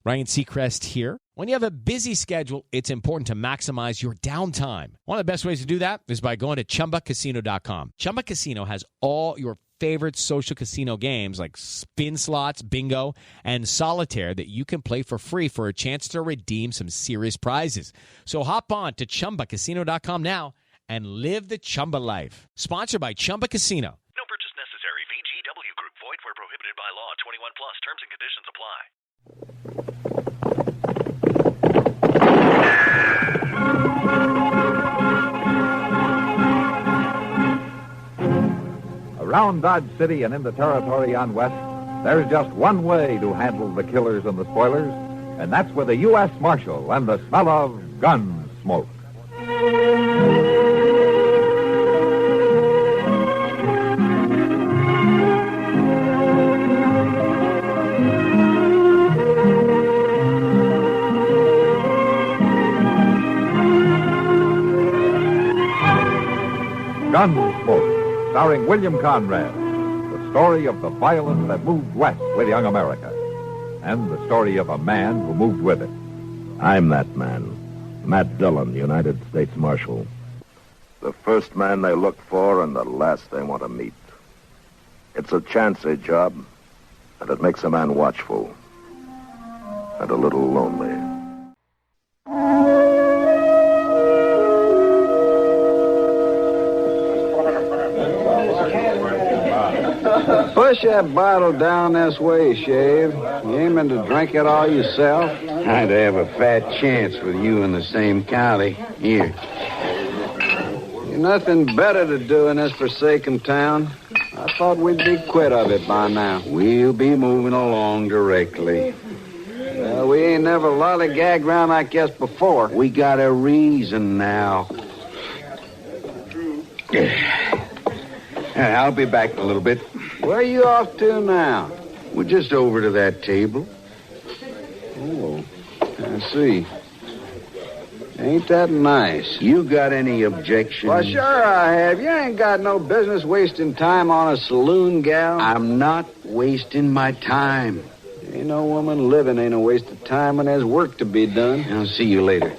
Ryan Seacrest here. When you have a busy schedule, it's important to maximize your downtime. One of the best ways to do that is by going to ChumbaCasino.com. Chumba Casino has all your favorite social casino games like spin slots, bingo, and solitaire that you can play for free for a chance to redeem some serious prizes. So hop on to ChumbaCasino.com now and live the Chumba life. Sponsored by Chumba Casino. No purchase necessary. VGW Group. Void where prohibited by law. 21 plus. Terms and conditions apply. Around Dodge City and in the territory on West, there's just one way to handle the killers and the spoilers, and that's with a U.S. Marshal and the smell of Gunsmoke. Gunsmoke, starring William Conrad, the story of the violence that moved west with young America, and the story of a man who moved with it. I'm that man, Matt Dillon, United States Marshal. The first man they look for and the last they want to meet. It's a chancy job, and it makes a man watchful and a little lonely. Push that bottle down this way, Shave. You aiming to drink it all yourself? I'd have a fat chance with you in the same county. Here. You've nothing better to do in this forsaken town. I thought we'd be quit of it by now. We'll be moving along directly. Well, we ain't never lollygagged around like this before. We got a reason now. I'll be back in a little bit. Where are you off to now? We're just over to that table. Oh, I see. Ain't that nice? You got any objections? Well, sure I have. You ain't got no business wasting time on a saloon gal. I'm not wasting my time. Ain't no woman living ain't a waste of time when there's work to be done. I'll see you later.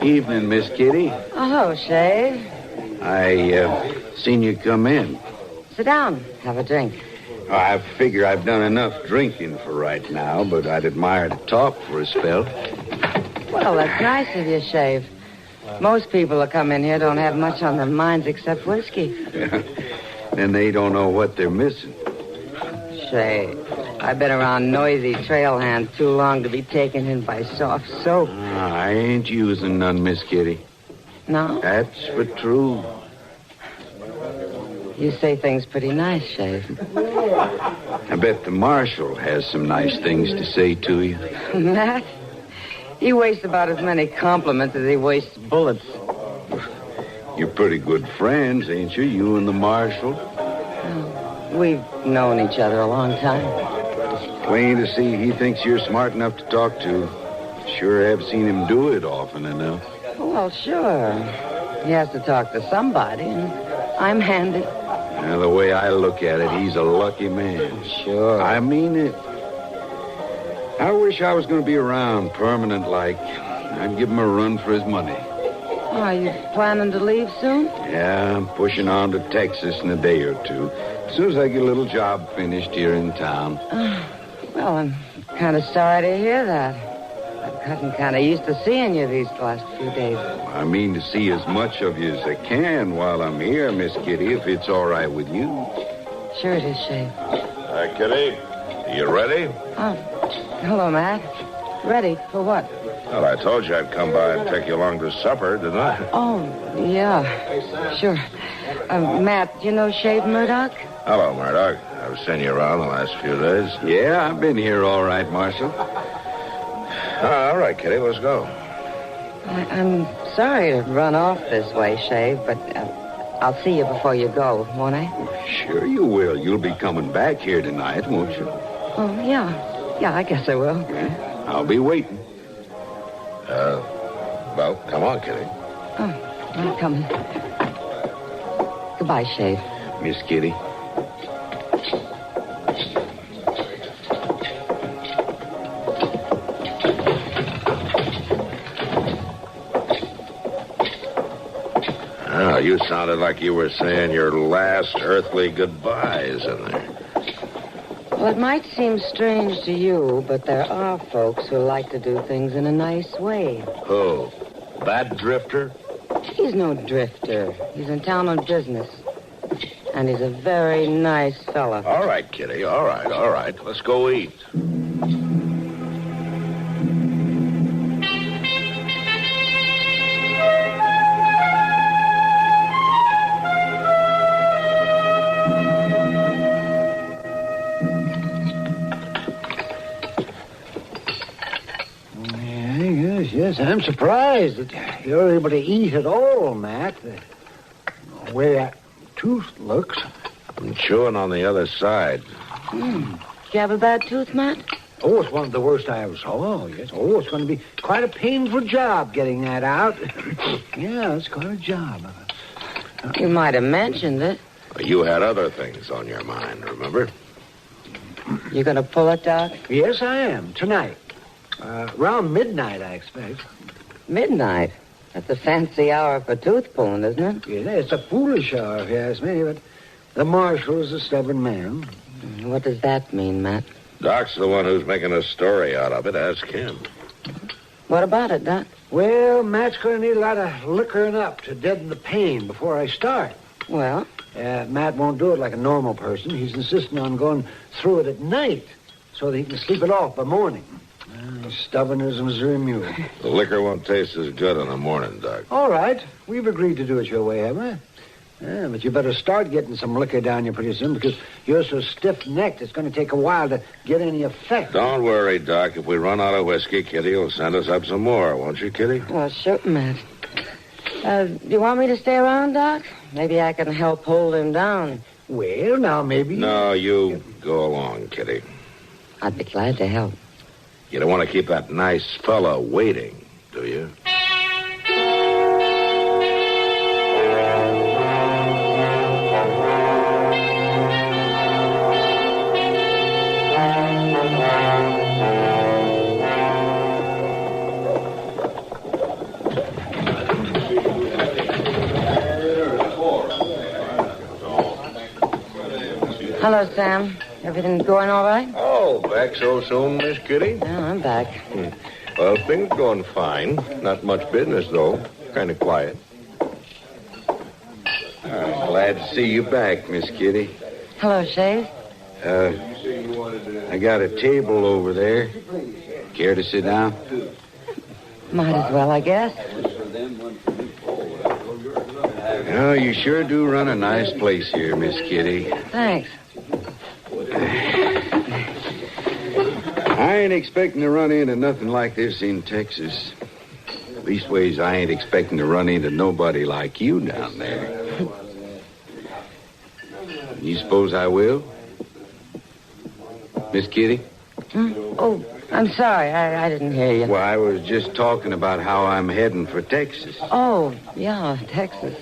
Evening, Miss Kitty. Hello, Shave. I seen you come in. Sit down. Have a drink. Oh, I figure I've done enough drinking for right now, but I'd admire to talk for a spell. Well, that's nice of you, Shave. Most people that come in here don't have much on their minds except whiskey. Then they don't know what they're missing. Shave, I've been around noisy trail hands too long to be taken in by soft soap. I ain't using none, Miss Kitty. No? That's for true. You say things pretty nice, Shave. I bet the marshal has some nice things to say to you. Matt? He wastes about as many compliments as he wastes bullets. You're pretty good friends, ain't you? You and the marshal? We've known each other a long time. Plain to see he thinks you're smart enough to talk to. Sure have seen him do it often enough. Well, sure. He has to talk to somebody, and I'm handy. Well, the way I look at it, he's a lucky man. Sure. I mean it. I wish I was going to be around permanent like. I'd give him a run for his money. Are you planning to leave soon? Yeah, I'm pushing on to Texas in a day or two. As soon as I get a little job finished here in town. Well, I'm kind of sorry to hear that. I've gotten kind of used to seeing you these last few days. I mean to see as much of you as I can while I'm here, Miss Kitty, if it's all right with you. Sure it is, Shave. Hi, Kitty. You ready? Oh, hello, Matt. Ready for what? Well, I told you I'd come by and take you along to supper, didn't I? Oh, yeah. Sure. Matt, you know Shave Murdoch? Hello, Murdoch. I've seen you around the last few days. Yeah, I've been here all right, Marshal. All right, Kitty, let's go. I'm sorry to run off this way, Shave, but I'll see you before you go, won't I? Sure you will. You'll be coming back here tonight, won't you? Oh, yeah. Yeah, I guess I will. Yeah, I'll be waiting. Well, come on, Kitty. Oh, I'm coming. Goodbye, Shave. Miss Kitty. Oh, you sounded like you were saying your last earthly goodbyes in there. Well, it might seem strange to you, but there are folks who like to do things in a nice way. Who? That drifter? He's no drifter. He's in town on business. And he's a very nice fella. All right, Kitty. All right. Let's go eat. Yes, I'm surprised that you're able to eat at all, Matt. The way that tooth looks. I'm chewing on the other side. Do you have a bad tooth, Matt? Oh, it's one of the worst I ever saw, yes. Oh, it's going to be quite a painful job getting that out. Yeah, it's quite a job. You might have mentioned it. You had other things on your mind, remember? You going to pull it, Doc? Yes, I am, tonight. Around midnight, I expect. Midnight? That's a fancy hour for tooth pulling, isn't it? Yeah, it's a foolish hour, if you ask me, but the marshal is a stubborn man. What does that mean, Matt? Doc's the one who's making a story out of it. Ask him. What about it, Doc? Well, Matt's going to need a lot of liquoring up to deaden the pain before I start. Well? Matt won't do it like a normal person. He's insisting on going through it at night so that he can sleep it off by morning. He's stubborn as a Missouri mule. The liquor won't taste as good in the morning, Doc. All right. We've agreed to do it your way, haven't we? Yeah, but you better start getting some liquor down you pretty soon because you're so stiff-necked it's going to take a while to get any effect. Don't worry, Doc. If we run out of whiskey, Kitty will send us up some more, won't you, Kitty? Well, sure, Matt. Do you want me to stay around, Doc? Maybe I can help hold him down. Well, now, maybe... No, you go along, Kitty. I'd be glad to help. You don't want to keep that nice fella waiting, do you? Hello, Sam. Everything going all right? Oh, back so soon, Miss Kitty? Yeah, I'm back. Well, things going fine. Not much business, though. Kind of quiet. Glad to see you back, Miss Kitty. Hello, Shave. I got a table over there. Care to sit down? Might as well, I guess. Oh, you sure do run a nice place here, Miss Kitty. Thanks. I ain't expecting to run into nothing like this in Texas. Leastways, I ain't expecting to run into nobody like you down there. You suppose I will? Miss Kitty? Oh, I'm sorry. I didn't hear you. Well, I was just talking about how I'm heading for Texas. Oh, yeah, Texas.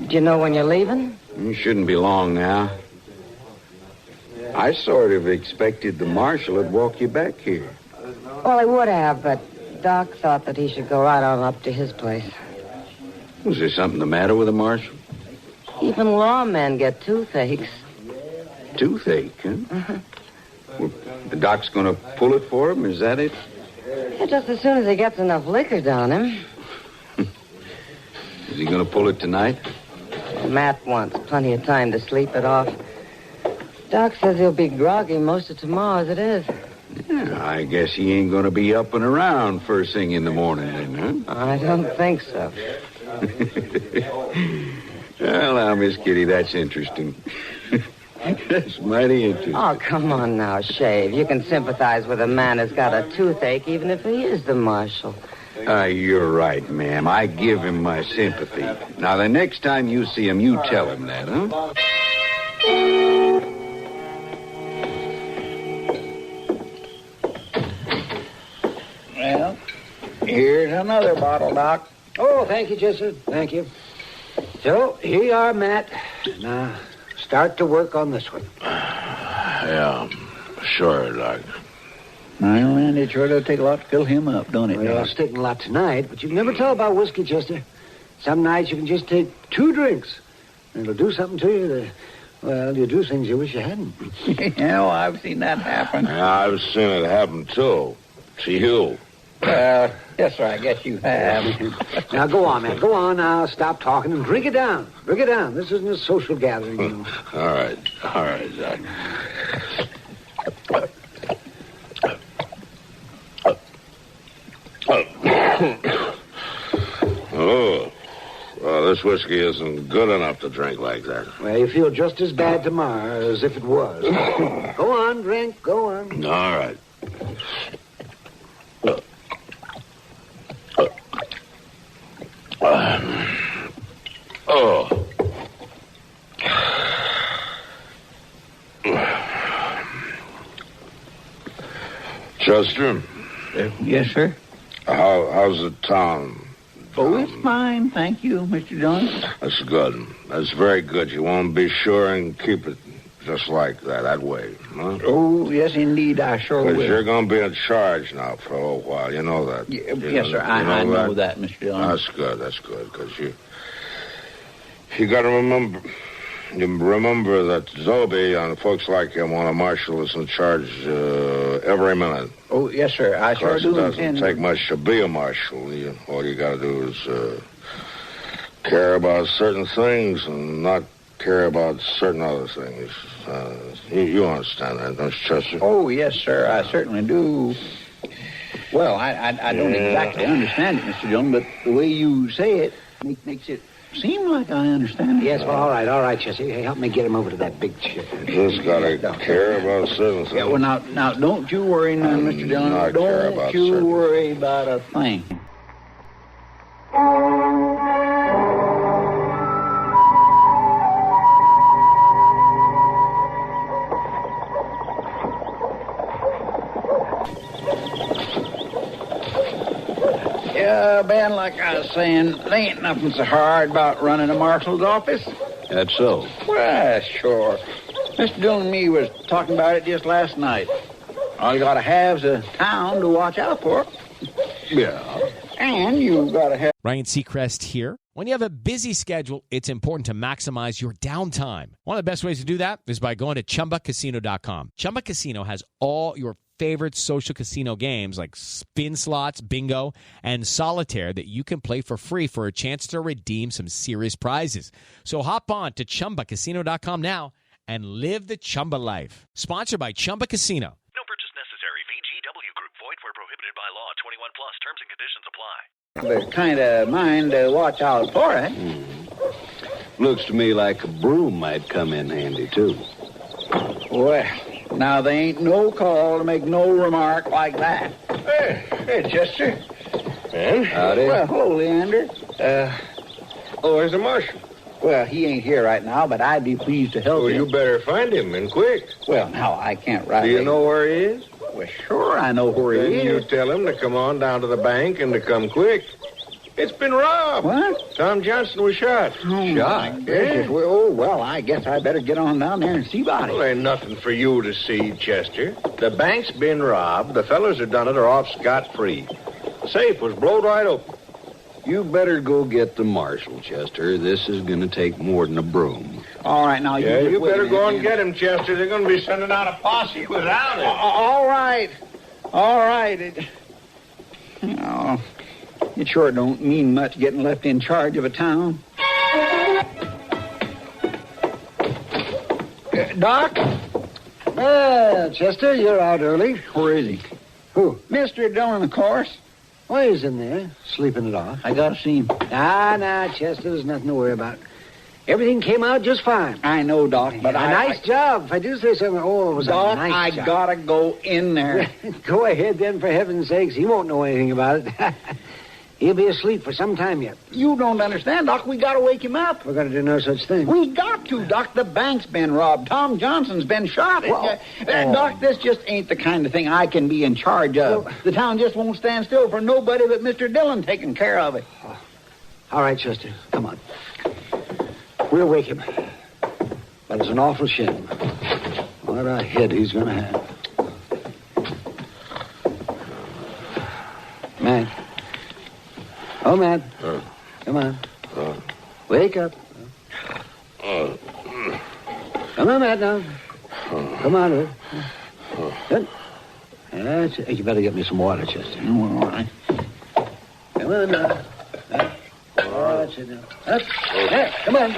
Do you know when you're leaving? You shouldn't be long now. I sort of expected the marshal would walk you back here. Well, he would have, but Doc thought that he should go right on up to his place. Was there something the matter with the marshal? Even lawmen get toothaches. Toothache, huh? Well, the doc's going to pull it for him, is that it? Yeah, just as soon as he gets enough liquor down him. Is he going to pull it tonight? Matt wants plenty of time to sleep it off. Doc says he'll be groggy most of tomorrow as it is. Yeah, I guess he ain't going to be up and around first thing in the morning, then, huh? I don't think so. Well, now, Miss Kitty, that's interesting. That's mighty interesting. Oh, come on now, Shave. You can sympathize with a man who's got a toothache even if he is the marshal. You're right, ma'am. I give him my sympathy. Now, the next time you see him, you tell him that, huh? Well, here's another bottle, Doc. Oh, thank you, Jesse. Thank you. So, here you are, Matt. Now, start to work on this one. Yeah, sure, Doc. Well, and it sure does take a lot to fill him up, don't it, Well, Doc? it's taking a lot tonight, but you can never tell about whiskey, Chester. Some nights you can just take 2 drinks, and it'll do something to you that, well, you do things you wish you hadn't. Yeah, well, I've seen that happen. Yeah, I've seen it happen, too. To you. Yes, sir, I guess you have. Now, go on, man. Go on now. Stop talking and drink it down. Drink it down. This isn't a social gathering, you know. All right, Doc. Oh, well, this whiskey isn't good enough to drink like that. Well, you feel just as bad tomorrow as if it was. Go on, drink. Go on. All right. Oh. Chester, Yes, sir? how's the town? Oh, it's fine, thank you, Mr. Dillon. That's good. That's very good. You want to be sure and keep it just like that way, huh? Oh, yes, indeed, I sure Because will. you're going to be in charge now for a little while. You know that. Yes, sir, I know that, Mr. Dillon. That's good, because you got to remember that Zobe and folks like him want a marshal that's in charge every minute. Oh, yes, sir, I sure It do doesn't intend take much to be a marshal. All you got to do is care about certain things and not care about certain other things. You understand that, don't you, Chester? Oh, yes, sir, I certainly do. Well, I don't exactly understand it, Mr. Dillon, but the way you say it makes it seem like I understand it. Yes, well, all right, Chester. Hey, help me get him over to that big chair. Just got to care about certain things. Yeah, well, now, don't you worry none, Mr. Dillon. Not care Don't about you certain worry about a thing. Yeah, Ben, like I was saying, there ain't nothing so hard about running a marshal's office. That's so. Well, sure. Mr. Dillon and me was talking about it just last night. All you gotta have is a town to watch out for. Yeah. And you gotta have... Ryan Seacrest here. When you have a busy schedule, it's important to maximize your downtime. One of the best ways to do that is by going to ChumbaCasino.com. Chumba Casino has all your favorite social casino games like spin slots, bingo, and solitaire that you can play for free for a chance to redeem some serious prizes. So hop on to ChumbaCasino.com now and live the Chumba life. Sponsored by Chumba Casino. No purchase necessary. VGW Group. Void where prohibited by law. 21 plus. Terms and conditions apply. the kind of mind to watch out for it. Looks to me like a broom might come in handy, too. Well, now there ain't no call to make no remark like that. Hey, Chester. And? Howdy. Well, hello, Leander. Where's the marshal? Well, he ain't here right now, but I'd be pleased to help Well, you. you better find him, and quick. Well, now, I can't write. Do you know where he is? Well, sure, I know where Then he you is. tell him to come on down to the bank and to come quick. It's been robbed. What? Tom Johnson was shot. Oh, Shot? my goodness. Well, I guess I better get on down there and see about it. Well, ain't nothing for you to see, Chester. The bank's been robbed. The fellas who done it are off scot-free. The safe was blowed right open. You better go get the marshal, Chester. This is going to take more than a broom. All right, now, Yeah, you wait a better go minute. and get him, Chester. They're going to be sending out a posse without him. All right. All right. It sure don't mean much getting left in charge of a town. Doc? Chester, you're out early. Where is he? Who? Mr. Dillon, of course. Well, he's in there, sleeping it off. I gotta see him. Nah, Chester, there's nothing to worry about. Everything came out just fine. I know, Doc, but a nice job. If I do say something, it was Doc, a nice job. I gotta go in there. Go ahead then, for heaven's sakes. He won't know anything about it. He'll be asleep for some time yet. You don't understand, Doc. We gotta wake him up. We're going to do no such thing. We got to, Doc. The bank's been robbed. Tom Johnson's been shot. Doc, this just ain't the kind of thing I can be in charge of. Well, the town just won't stand still for nobody but Mr. Dillon taking care of it. All right, Chester, come on. We'll wake him. But it's an awful shame. What a hit he's going to have. Matt. Oh, Matt. Come on. Wake up. Come on, Matt, now. Come on, Will. Good. That's it. You better get me some water, Chester. All right. Come on, now. That's it now. Up. There, come on.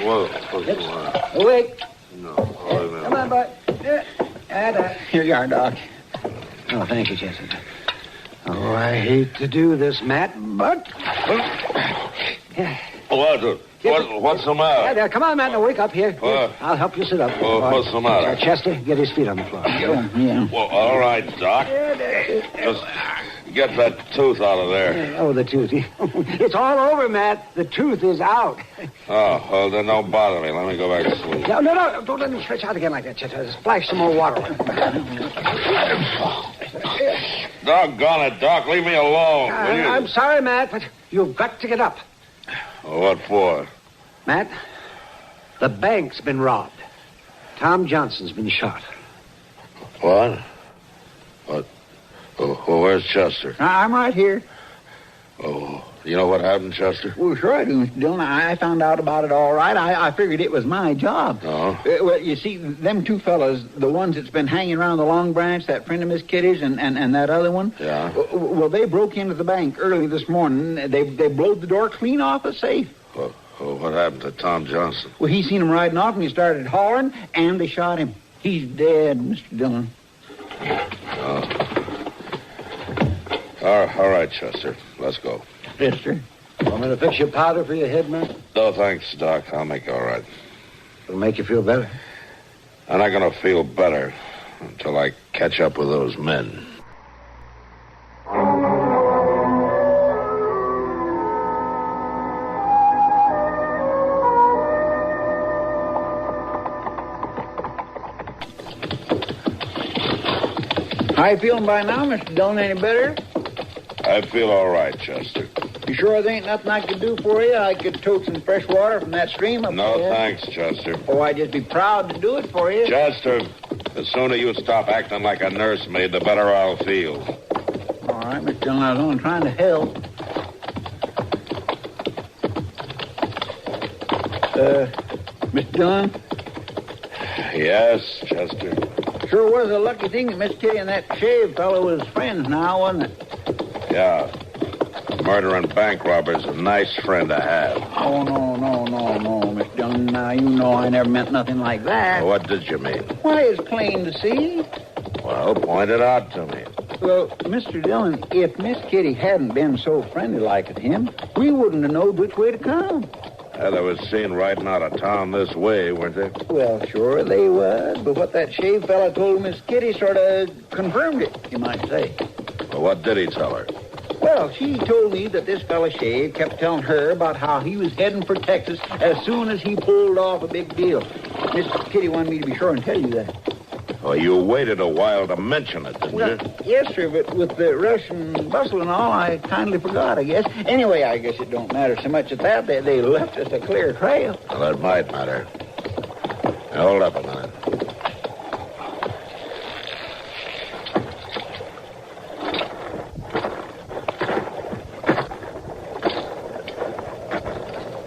Awake. Come on, boy. Here you are, Doc. Oh, thank you, Chester. Oh, I hate to do this, Matt, but... What's the matter? There, come on, Matt, now wake up here. Here, I'll help you sit up. What's the matter? Chester, get his feet on the floor. Yeah. Well, all right, Doc. Just get that tooth out of there. Oh, the tooth. It's all over, Matt. The tooth is out. Oh, well, then don't bother me. Let me go back to sleep. No. Don't let me stretch out again like that, Chester. Splash some more water on it. Doggone it, Doc. Leave me alone. will you? I'm sorry, Matt, but you've got to get up. What for? Matt, the bank's been robbed. Tom Johnson's been shot. What? Oh, where's Chester? I'm right here. Oh, you know what happened, Chester? Well, sure I do, Mr. Dillon. I found out about it all right. I figured it was my job. Oh? Well, you see, them two fellas, the ones that's been hanging around the Long Branch, that friend of Miss Kitty's and that other one. Yeah? Well, they broke into the bank early this morning. They blowed the door clean off the safe. Oh, what happened to Tom Johnson? Well, he seen him riding off and he started hollering, and they shot him. He's dead, Mr. Dillon. Oh. All right, Chester. Let's go. Yes, sir. Want me to fix your powder for your head, Matt? No, thanks, Doc. I'll make all right. It'll make you feel better. I'm not going to feel better until I catch up with those men. How you feeling by now, Mr. Dillon? Any better? I feel all right, Chester. You sure there ain't nothing I could do for you? I could tote some fresh water from that stream up No, there. thanks, Chester. Oh, I'd just be proud to do it for you. Chester, the sooner you stop acting like a nursemaid, the better I'll feel. All right, Mr. Dillon, I was only trying to help. Mr. Dillon? Yes, Chester. Sure was a lucky thing that Miss Kitty and that shave fellow was friends now, wasn't it? Yeah. A murdering bank robber's a nice friend to have. Oh, no, Mr. Dillon. Now, you know I never meant nothing like that. Well, what did you mean? Why, it's plain to see. Well, point it out to me. Well, Mr. Dillon, if Miss Kitty hadn't been so friendly-like with him, we wouldn't have known which way to come. Yeah, they was seen riding out of town this way, weren't they? Well, sure they was, but what that shave fella told Miss Kitty sort of confirmed it, you might say. Well, what did he tell her? Well, she told me that this fella Shave kept telling her about how he was heading for Texas as soon as he pulled off a big deal. Miss Kitty wanted me to be sure and tell you that. Well, you waited a while to mention it, didn't you? Yes, sir, but with the rush and bustle and all, I kindly forgot, I guess. Anyway, I guess it don't matter so much at that. They left us a clear trail. Well, that might matter. Now, hold up a minute.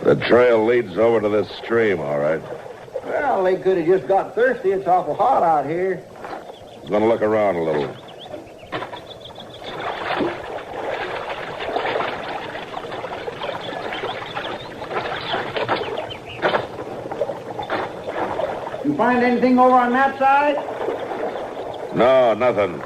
The trail leads over to this stream, all right. Well, they could have just got thirsty. It's awful hot out here. I'm going to look around a little. You find anything over on that side? No, nothing.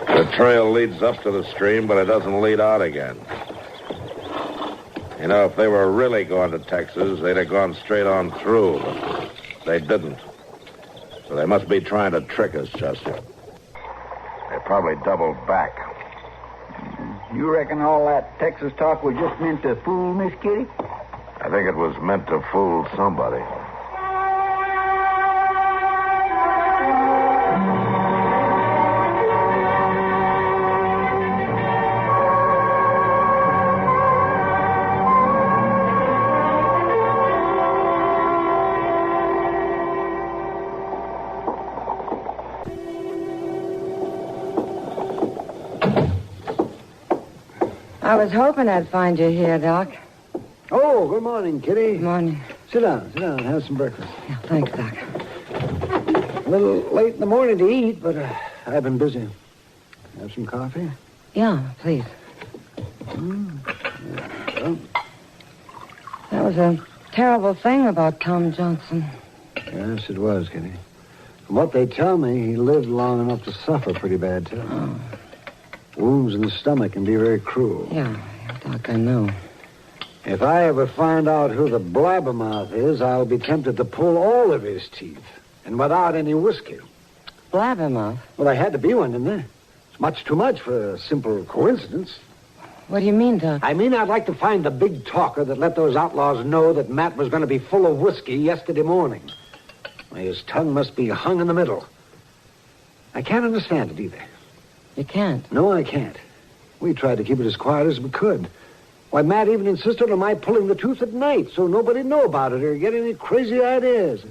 The trail leads up to the stream, but it doesn't lead out again. You know, if they were really going to Texas, they'd have gone straight on through, but they didn't. So they must be trying to trick us, Chester. They probably doubled back. You reckon all that Texas talk was just meant to fool Miss Kitty? I think it was meant to fool somebody. I was hoping I'd find you here, Doc. Oh, good morning, Kitty. Good morning. Sit down, have some breakfast. Yeah, thanks, Doc. A little late in the morning to eat, but I've been busy. Have some coffee? Yeah, please. Well, That was a terrible thing about Tom Johnson. yes, it was, Kitty. From what they tell me, he lived long enough to suffer pretty bad, too. Oh. Wounds in the stomach can be very cruel. Yeah, Doc, I know. If I ever find out who the blabbermouth is, I'll be tempted to pull all of his teeth, and without any whiskey. Blabbermouth? Well, there had to be one, didn't there? It's much too much for a simple coincidence. What do you mean, Doc? I mean, I'd like to find the big talker that let those outlaws know that Matt was going to be full of whiskey yesterday morning. Why, his tongue must be hung in the middle. I can't understand it either. You can't? No, I can't. We tried to keep it as quiet as we could. Why, Matt even insisted on my pulling the tooth at night so nobody'd know about it or get any crazy ideas.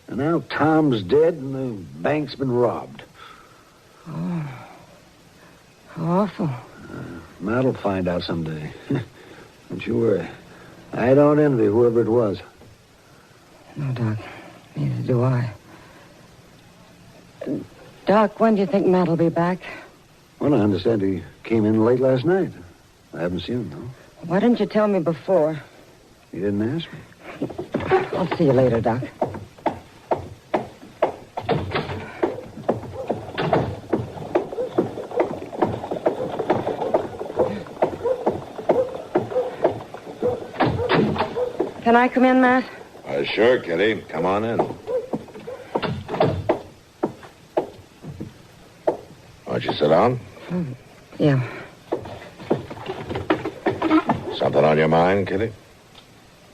And now Tom's dead and the bank's been robbed. Oh. How awful. Matt'll find out someday. Don't you worry. I don't envy whoever it was. No, Doc. Neither do I. Doc, when do you think Matt'll be back? Well, I understand he came in late last night. I haven't seen him, though. Why didn't you tell me before? He didn't ask me. I'll see you later, Doc. Can I come in, Matt? Sure, Kitty. Come on in. Won't you sit down? Yeah. Something on your mind, Kitty?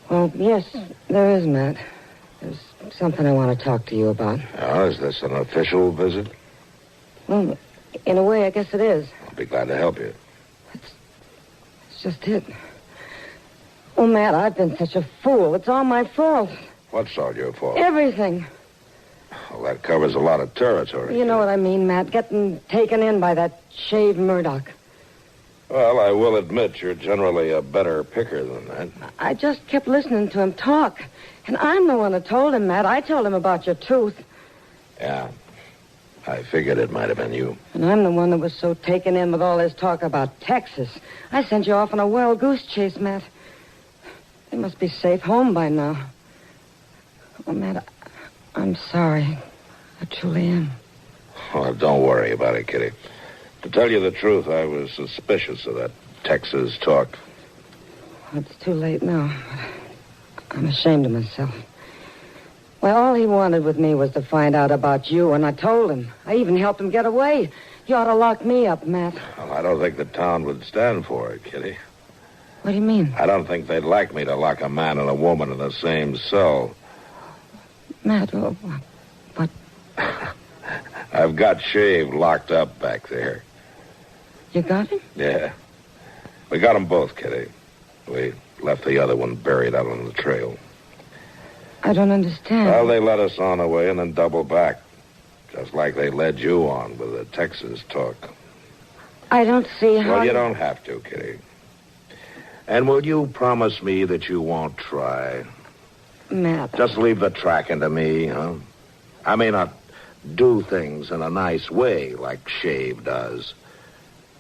Well, yes, there is, Matt. There's something I want to talk to you about. Oh, is this an official visit? Well, in a way, I guess it is. I'll be glad to help you. It's just it. Oh, Matt, I've been such a fool. It's all my fault. What's all your fault? Everything. Well, that covers a lot of territory. You know what I mean, Matt. Getting taken in by that shaved Murdoch. Well, I will admit you're generally a better picker than that. I just kept listening to him talk. And I'm the one that told him, Matt. I told him about your tooth. Yeah. I figured it might have been you. And I'm the one that was so taken in with all this talk about Texas. I sent you off on a wild goose chase, Matt. They must be safe home by now. Oh, Matt, I'm sorry. I truly am. Oh, don't worry about it, Kitty. To tell you the truth, I was suspicious of that Texas talk. It's too late now. I'm ashamed of myself. Well, all he wanted with me was to find out about you, and I told him. I even helped him get away. You ought to lock me up, Matt. Well, I don't think the town would stand for it, Kitty. What do you mean? I don't think they'd like me to lock a man and a woman in the same cell. Matt, what? I've got Shave locked up back there. You got him? Yeah. We got them both, Kitty. We left the other one buried out on the trail. I don't understand. Well, they let us on away and then double back. Just like they led you on with the Texas talk. I don't see how... Well, you don't have to, Kitty. And will you promise me that you won't try? Matt. Just leave the tracking to me, huh? I may not do things in a nice way like Shave does,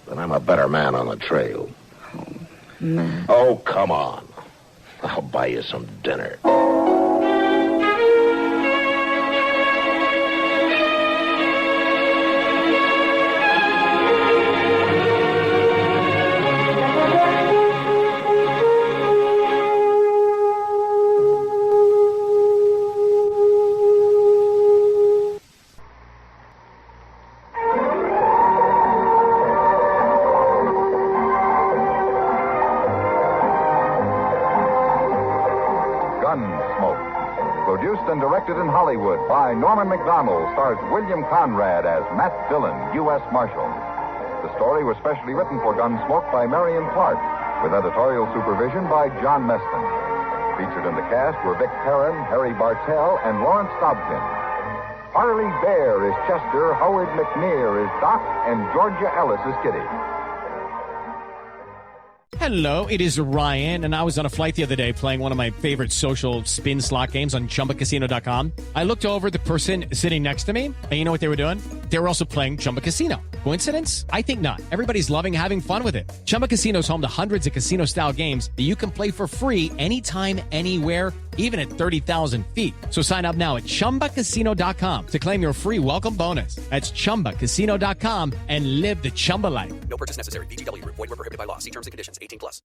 but I'm a better man on the trail. Oh, Matt. Oh, come on. I'll buy you some dinner. Gunsmoke. Produced and directed in Hollywood by Norman McDonald, stars William Conrad as Matt Dillon, U.S. Marshal. The story was specially written for Gunsmoke by Marion Clark, with editorial supervision by John Meston. Featured in the cast were Vic Perrin, Harry Bartell, and Lawrence Dobkin. Harley Bear is Chester, Howard McNear is Doc, and Georgia Ellis is Kitty. Hello, it is Ryan, and I was on a flight the other day playing one of my favorite social spin slot games on ChumbaCasino.com. I looked over at the person sitting next to me, and you know what they were doing? They were also playing Chumba Casino. Coincidence? I think not. Everybody's loving having fun with it. Chumba Casino is home to hundreds of casino-style games that you can play for free anytime, anywhere, even at 30,000 feet. So sign up now at ChumbaCasino.com to claim your free welcome bonus. That's ChumbaCasino.com and live the Chumba life. No purchase necessary. VGW Group. Void where prohibited by law. See terms and conditions. 18+.